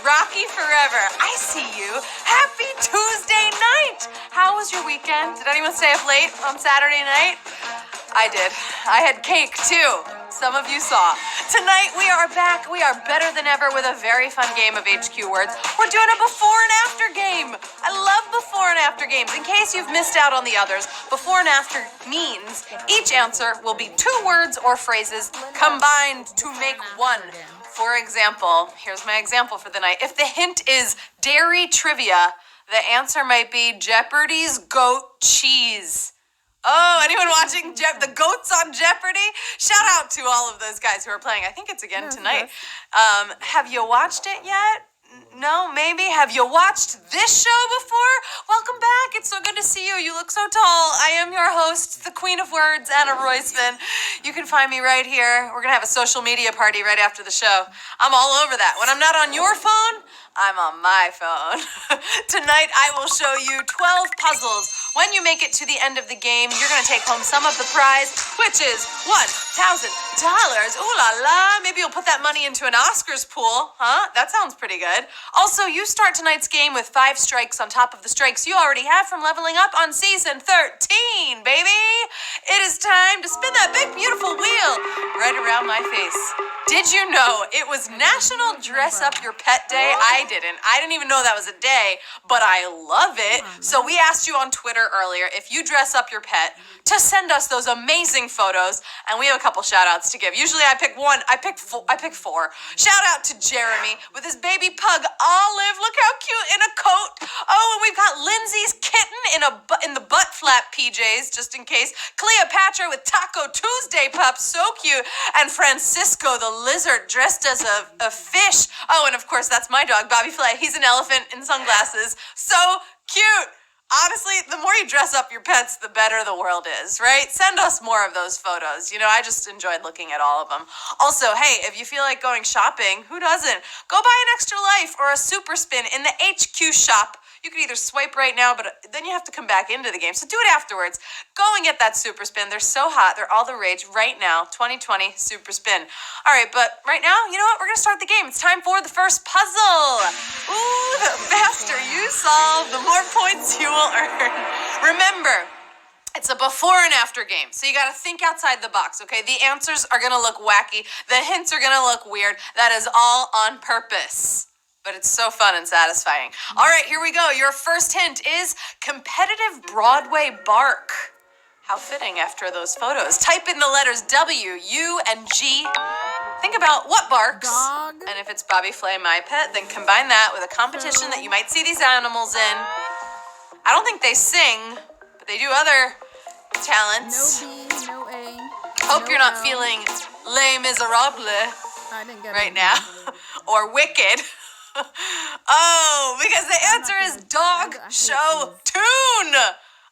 Rocky Forever. I see you. Happy Tuesday night. How was your weekend? Did anyone stay up late on Saturday night? I did. I had cake too. Some of you saw. Tonight we are back. We are better than ever with a very fun game of HQ Words. We're doing a before and after game. I love before and after games. In case you've missed out on the others, before and after means each answer will be 2 words or phrases combined to make one. For example, here's my example for the night. If the hint is dairy trivia, the answer might be Jeopardy's goat cheese. Oh, anyone watching the goats on Jeopardy? Shout out to all of those guys who are playing. I think it's again tonight. Have you watched it yet? No, maybe. Have you watched this show before? Welcome back. It's so good to see you. You look so tall. I am your host, the Queen of Words, Anna Roysman. You can find me right here. We're going to have a social media party right after the show. I'm all over that. When I'm not on your phone, I'm on my phone. Tonight, I will show you 12 puzzles. When you make it to the end of the game, you're going to take home some of the prize, which is $1,000. Ooh la la. Maybe you'll put that money into an Oscars pool, huh? That sounds pretty good. Also, you start tonight's game with 5 strikes on top of the strikes you already have from leveling up on season 13, baby. It is time to spin that big, beautiful wheel right around my face. Did you know it was National Dress Up Your Pet Day? I didn't even know that was a day, but I love it. So we asked you on Twitter earlier if you dress up your pet to send us those amazing photos, and we have a couple shout outs to give. Usually I pick one, I pick 4. Shout out to Jeremy with his baby pug Olive. Look how cute in a coat. Oh, and we've got Lindsay's kitten in the butt flap PJs, just in case. Cleopatra with Taco Tuesday pups, so cute. And Francisco the lizard dressed as a fish. Oh, and of course that's my dog, Bobby Flay. He's an elephant in sunglasses. So cute. Honestly, the more you dress up your pets, the better the world is, right? Send us more of those photos. You know, I just enjoyed looking at all of them. Also, hey, if you feel like going shopping, who doesn't? Go buy an Extra Life or a Super Spin in the HQ shop. You can either swipe right now, but then you have to come back into the game. So do it afterwards. Go and get that Super Spin. They're so hot. They're all the rage right now. 2020 Super Spin. All right, but right now, you know what? We're going to start the game. It's time for the first puzzle. Ooh, the faster you solve, the more points you will earn. Remember, it's a before and after game, so you got to think outside the box, okay? The answers are going to look wacky. The hints are going to look weird. That is all on purpose. But it's so fun and satisfying. All right, here we go. Your first hint is competitive Broadway bark. How fitting after those photos. Type in the letters W, U, and G. Think about what barks. Dog. And if it's Bobby Flay, my pet, then combine that with a competition that you might see these animals in. I don't think they sing, but they do other talents. No B, no A. Hope no you're not L. feeling Les Miserables I didn't get right it. now. Or Wicked. Oh, because the answer is Dog Show Tune.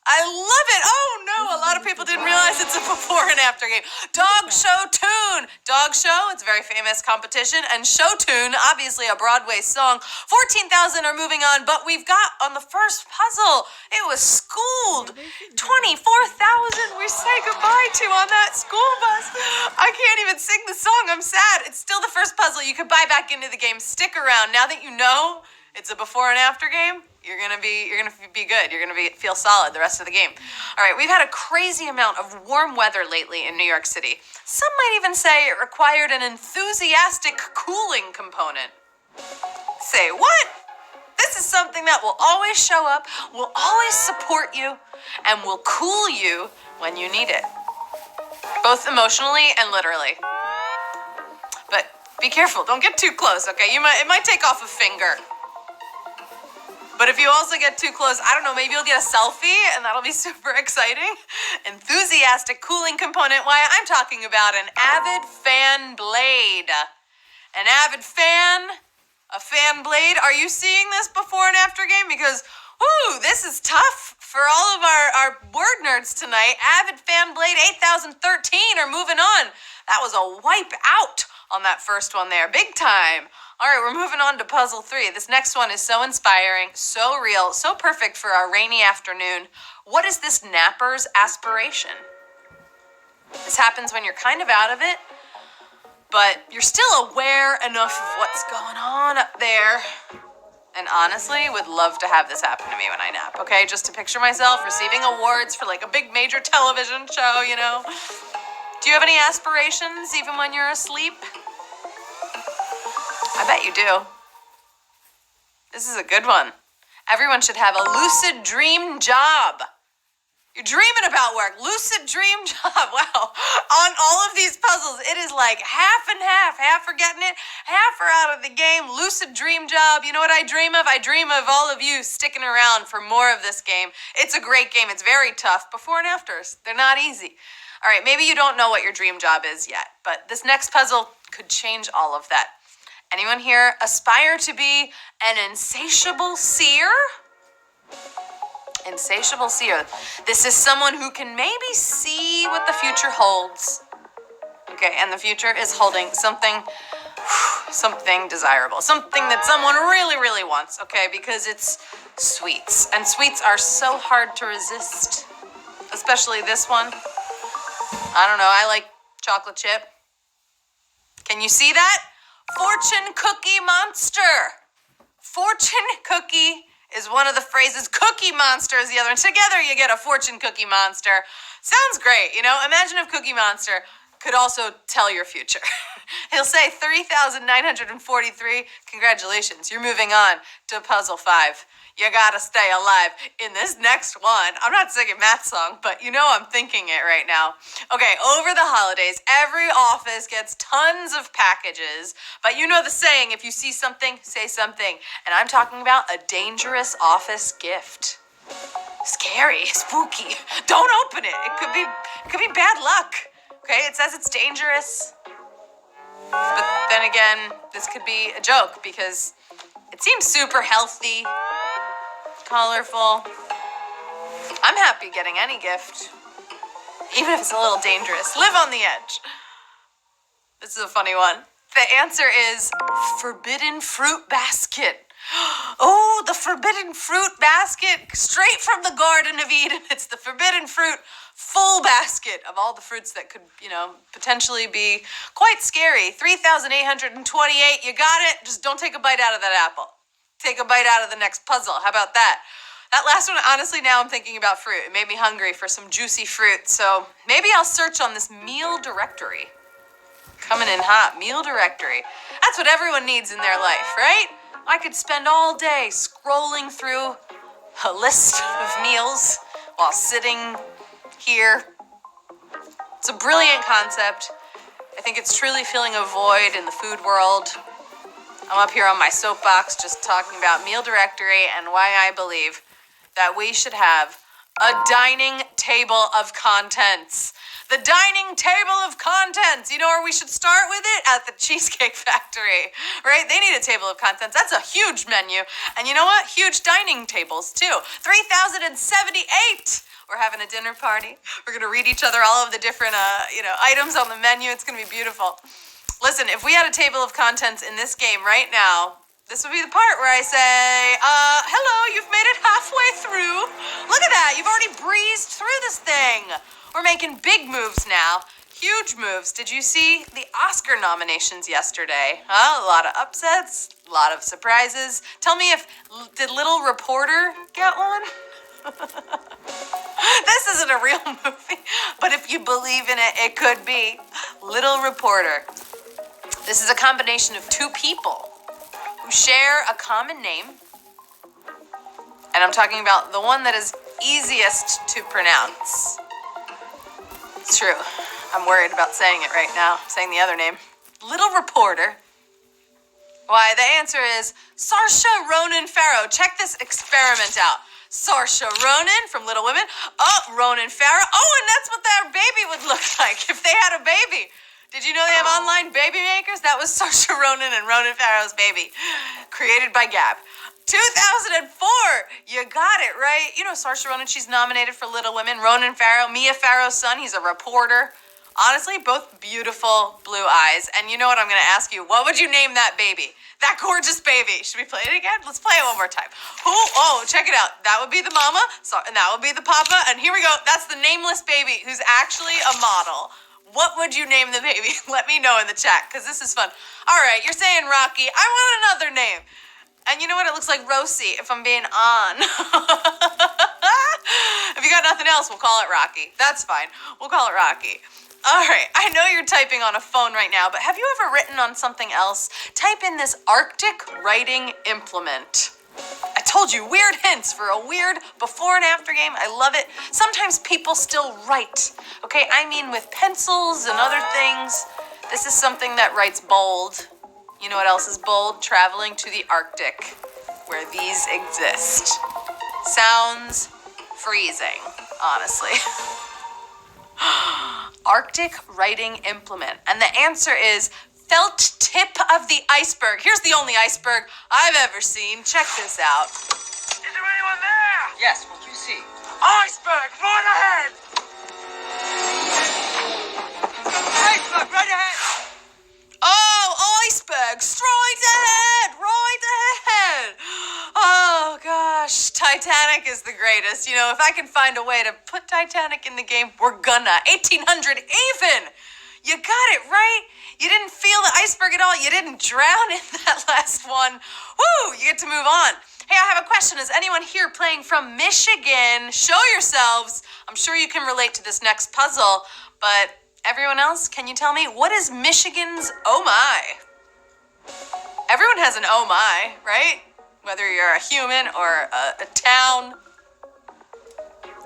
I love it. Oh no, a lot of people didn't realize it's a before and after game. Dog Show Tune. Dog Show, it's a very famous competition. And Show Tune, obviously a Broadway song. 14,000 are moving on, but we've got on the first puzzle, it was Schooled. 24,000 we say goodbye to on that school bus. I can't even sing the song. I'm sad. It's still the first puzzle. You could buy back into the game. Stick around. Now that you know it's a before and after game, you're gonna be good. You're gonna feel solid the rest of the game. All right, we've had a crazy amount of warm weather lately in New York City. Some might even say it required an enthusiastic cooling component. Say what? This is something that will always show up, will always support you, and will cool you when you need it. Both emotionally and literally. But be careful, don't get too close, okay? It might take off a finger. But if you also get too close, I don't know, maybe you'll get a selfie, and that'll be super exciting. Enthusiastic cooling component. Why, I'm talking about an Avid Fan Blade. An Avid Fan, a fan blade. Are you seeing this before and after game? Because, whoo, this is tough for all of our word nerds tonight. Avid Fan Blade 8013 are moving on. That was a wipe out on that first one there. Big time. All right, we're moving on to puzzle 3. This next one is so inspiring, so real, so perfect for our rainy afternoon. What is this napper's aspiration? This happens when you're kind of out of it, but you're still aware enough of what's going on up there. And honestly, would love to have this happen to me when I nap, okay? Just to picture myself receiving awards for like a big major television show, you know? Do you have any aspirations even when you're asleep? I bet you do. This is a good one. Everyone should have a lucid dream job. You're dreaming about work. Lucid dream job. Wow. On all of these puzzles, it is like half and half. Half are getting it, half are out of the game. Lucid dream job. You know what I dream of? I dream of all of you sticking around for more of this game. It's a great game. It's very tough. Before and afters, they're not easy. All right, maybe you don't know what your dream job is yet, but this next puzzle could change all of that. Anyone here aspire to be an insatiable seer? Insatiable seer. This is someone who can maybe see what the future holds. Okay, and the future is holding something desirable. Something that someone really, really wants, okay? Because it's sweets. And sweets are so hard to resist. Especially this one. I don't know, I like chocolate chip. Can you see that? Fortune Cookie Monster. Fortune Cookie is one of the phrases. Cookie Monster is the other. And together you get a Fortune Cookie Monster. Sounds great, you know? Imagine if Cookie Monster could also tell your future. He'll say 3,943. Congratulations, you're moving on to puzzle 5. You gotta stay alive in this next one. I'm not singing Matt's song, but you know I'm thinking it right now. Okay, over the holidays, every office gets tons of packages, but you know the saying, if you see something, say something. And I'm talking about a dangerous office gift. Scary, spooky. Don't open it. It could be bad luck. Okay, it says it's dangerous. But then again, this could be a joke because it seems super healthy. Colorful. I'm happy getting any gift, even if it's a little dangerous. Live on the edge. This is a funny one. The answer is forbidden fruit basket. Oh, the forbidden fruit basket, straight from the Garden of Eden. It's the forbidden fruit full basket of all the fruits that could, you know, potentially be quite scary. 3,828, you got it. Just don't take a bite out of that apple. Take a bite out of the next puzzle. How about that? That last one, honestly, now I'm thinking about fruit. It made me hungry for some juicy fruit. So maybe I'll search on this meal directory. Coming in hot, meal directory. That's what everyone needs in their life, right? I could spend all day scrolling through a list of meals while sitting here. It's a brilliant concept. I think it's truly filling a void in the food world. I'm up here on my soapbox just talking about meal directory and why I believe that we should have a dining table of contents. The dining table of contents. You know where we should start with it? At the Cheesecake Factory, right? They need a table of contents. That's a huge menu. And you know what? Huge dining tables, too. 3,078. We're having a dinner party. We're going to read each other all of the different, items on the menu. It's going to be beautiful. Listen, if we had a table of contents in this game right now, this would be the part where I say, hello, you've made it halfway through. Look at that. You've already breezed through this thing. We're making big moves now. Huge moves. Did you see the Oscar nominations yesterday? A lot of upsets, a lot of surprises. Tell me did Little Reporter get one? This isn't a real movie, but if you believe in it, it could be. Little Reporter. This is a combination of two people who share a common name. And I'm talking about the one that is easiest to pronounce. It's true. I'm worried about saying it right now, saying the other name. Little Reporter. Why, the answer is Saoirse Ronan Farrow. Check this experiment out. Saoirse Ronan from Little Women. Oh, Ronan Farrow. Oh, and that's what their baby would look like if they had a baby. Did you know they have online baby makers? That was Saoirse Ronan and Ronan Farrow's baby, created by Gab. 2004, you got it, right? You know Saoirse Ronan, she's nominated for Little Women. Ronan Farrow, Mia Farrow's son, he's a reporter. Honestly, both beautiful blue eyes. And you know what I'm going to ask you? What would you name that baby? That gorgeous baby. Should we play it again? Let's play it one more time. Oh, check it out. That would be the mama, and that would be the papa. And here we go. That's the nameless baby who's actually a model. What would you name the baby? Let me know in the chat, because this is fun. All right, you're saying Rocky. I want another name. And you know what? It looks like Rosie, if I'm being on. If you got nothing else, we'll call it Rocky. That's fine. We'll call it Rocky. All right, I know you're typing on a phone right now, but have you ever written on something else? Type in this Arctic writing implement. I told you, weird hints for a weird before and after game. I love it. Sometimes people still write, okay? I mean with pencils and other things. This is something that writes bold. You know what else is bold? Traveling to the Arctic, where these exist. Sounds freezing, honestly. Arctic writing implement. And the answer is felt tip of the iceberg. Here's the only iceberg I've ever seen. Check this out. Is there anyone there? Yes, what do you see? Iceberg, right ahead! Iceberg, right ahead! Oh, iceberg, straight ahead, right ahead. Oh gosh, Titanic is the greatest. You know, if I can find a way to put Titanic in the game, we're gonna. 1800 even. You got it right. You didn't feel the iceberg at all. You didn't drown in that last one. Woo, you get to move on. Hey, I have a question. Is anyone here playing from Michigan? Show yourselves. I'm sure you can relate to this next puzzle, but everyone else, can you tell me what is Michigan's oh my? Everyone has an oh my, right? Whether you're a human or a town.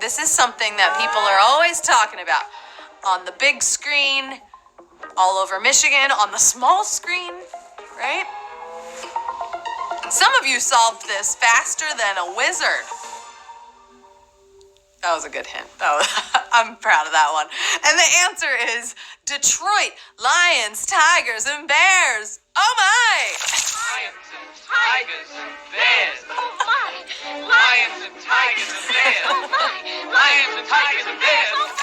This is something that people are always talking about. On the big screen, all over Michigan, on the small screen, right? Some of you solved this faster than a wizard. That was a good hint. I'm proud of that one. And the answer is Detroit Lions, Tigers, and Bears. Oh my! Lions and tigers and bears. Oh my! Lions and tigers and bears. Oh my! Lions and tigers and bears.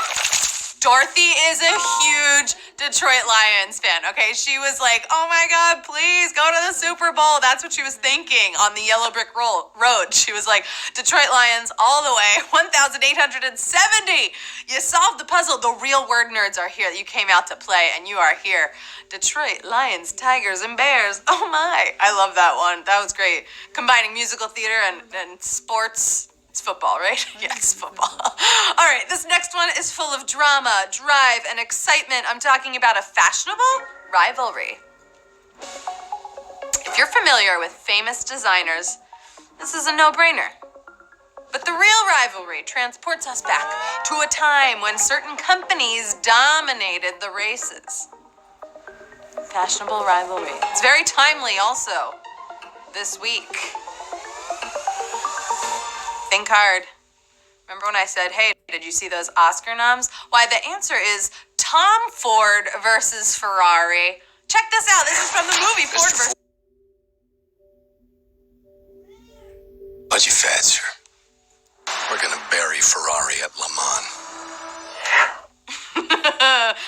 Dorothy is a huge Detroit Lions fan, okay? She was like, oh my God, please go to the Super Bowl. That's what she was thinking on the Yellow Brick Road. She was like, Detroit Lions all the way, 1,870. You solved the puzzle. The real word nerds are here. You came out to play and you are here. Detroit Lions, Tigers, and Bears. Oh my. I love that one. That was great. Combining musical theater and sports. It's football, right? Yes, football. All right, this next one is full of drama, drive, and excitement. I'm talking about a fashionable rivalry. If you're familiar with famous designers, this is a no-brainer. But the real rivalry transports us back to a time when certain companies dominated the races. Fashionable rivalry. It's very timely also this week. Think hard. Remember when I said, hey, did you see those Oscar noms? Why, the answer is Tom Ford versus Ferrari. Check this out. This is from the movie Ford versus... Budgie Fetzer. We're gonna bury Ferrari at Le Mans.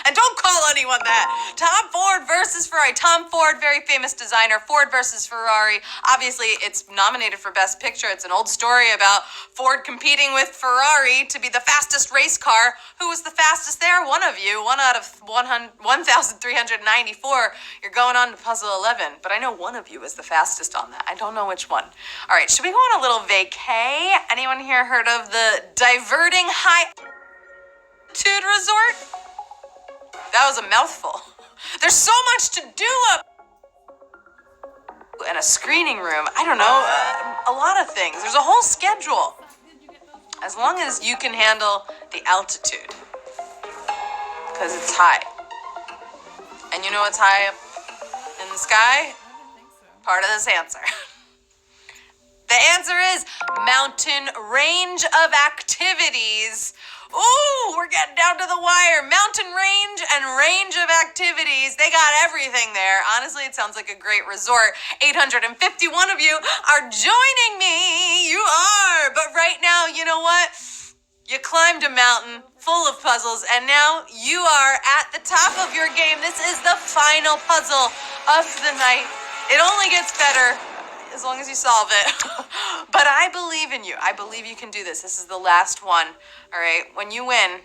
And don't call anyone that. Tom Ford versus Ferrari. Tom Ford, very famous designer. Ford versus Ferrari. Obviously, it's nominated for Best Picture. It's an old story about Ford competing with Ferrari to be the fastest race car. Who was the fastest there? One of you. One out of 1,394. You're going on to puzzle 11. But I know one of you is the fastest on that. I don't know which one. All right, should we go on a little vacay? Anyone here heard of the Diverting High Altitude Resort? That was a mouthful. There's so much to do up in a screening room. I don't know, a lot of things. There's a whole schedule. As long as you can handle the altitude. Because it's high. And you know what's high up in the sky? Part of this answer. The answer is mountain range of activities. Ooh, we're getting down to the wire. Mountain range and range of activities. They got everything there. Honestly, it sounds like a great resort. 851 of you are joining me. You are. But right now, you know what? You climbed a mountain full of puzzles, and now you are at the top of your game. This is the final puzzle of the night. It only gets better as long as you solve it. But I believe in you. I believe you can do this. This is the last one. All right, when you win,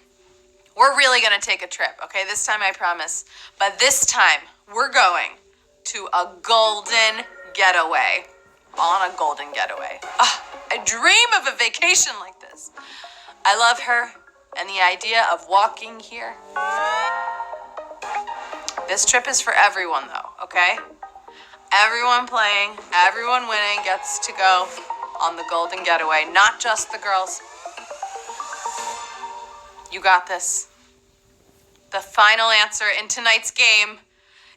We're really gonna take a trip, okay? This time I promise. But this time, we're going to a golden getaway. On a golden getaway. I dream of a vacation like this. I love her and the idea of walking here. This trip is for everyone though, okay? Everyone playing, everyone winning gets to go on the golden getaway, not just the girls. You got this. The final answer in tonight's game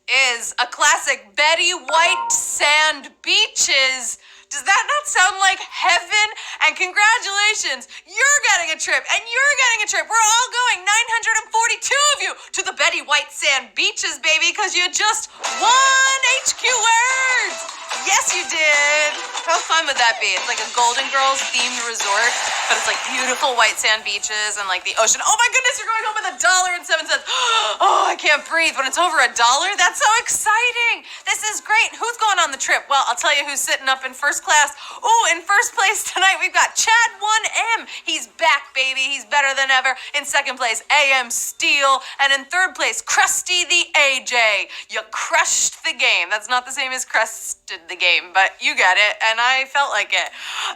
is a classic Betty White Sand Beaches. Does that not sound like heaven? And congratulations, you're getting a trip and you're getting a trip. We're all going, 942 of you, to the Betty White Sand Beaches, baby, because you just won HQ Words. Yes, you did. How fun would that be? It's like a Golden Girls themed resort, but it's like beautiful white sand beaches and like the ocean. Oh my goodness, you're going home with $1.07. Oh, I can't breathe. When it's over $1, that's so exciting. This is great. Who's going on the trip? Well, I'll tell you who's sitting up in first class. Oh, in first place tonight, we've got Chad 1M. He's back, baby. He's better than ever. In second place, AM Steele. And in third place, Krusty the AJ. You crushed the game. That's not the same as crusted the game, but you get it, and I felt like it.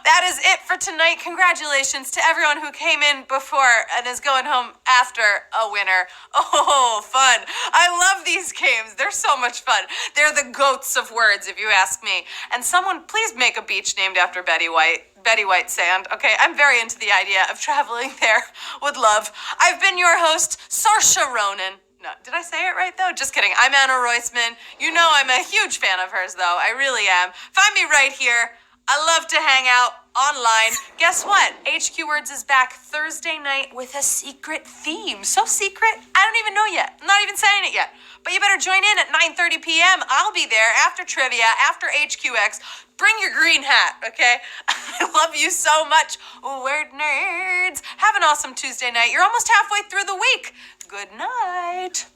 That is it for tonight. Congratulations to everyone who came in before and is going home after a winner. Oh, fun. I love these games. They're so much fun. They're the goats of words, if you ask me. And someone, please make a beach named after Betty White Sand. Okay, I'm very into the idea of traveling there. Would love. I've been your host, Saoirse Ronan. No, did I say it right, though? Just kidding. I'm Anna Roisman. You know I'm a huge fan of hers, though. I really am. Find me right here. I love to hang out online. Guess what? HQ Words is back Thursday night with a secret theme. So secret, I don't even know yet. I'm not even saying it yet. But you better join in at 9:30 p.m. I'll be there after trivia, after HQX. Bring your green hat, okay? I love you so much, word nerds. Have an awesome Tuesday night. You're almost halfway through the week. Good night.